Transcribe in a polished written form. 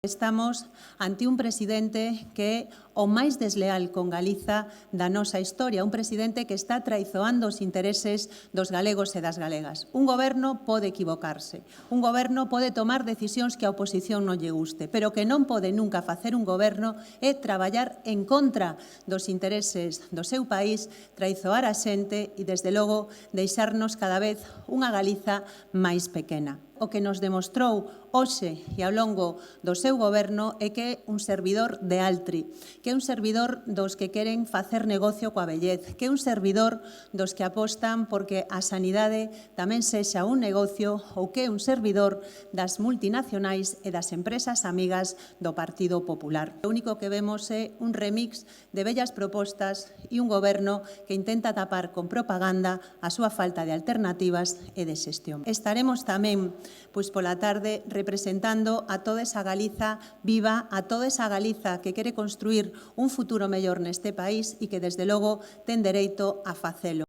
Estamos ante un presidente que é o máis desleal con Galiza da nosa historia, un presidente que está traizoando os intereses dos galegos e das galegas. Un goberno pode equivocarse, un goberno pode tomar decisións que a oposición non lle guste, pero que non pode nunca facer un goberno é traballar en contra dos intereses do seu país, traizoar a xente e, desde logo, deixarnos cada vez unha Galiza máis pequena. O que nos demostrou hoxe e ao longo do seu goberno é que é un servidor de Altri, que é un servidor dos que queren facer negocio coa vellez, que é un servidor dos que apostan porque a sanidade tamén sexa un negocio ou que é un servidor das multinacionais e das empresas amigas do Partido Popular. O único que vemos é un remix de vellas propostas e un goberno que intenta tapar con propaganda a súa falta de alternativas e de xestión. Estaremos tamén pola tarde representando a toda esa Galiza viva, a toda esa Galiza que quere construir un futuro mellor neste país e que, desde logo, ten dereito a facelo.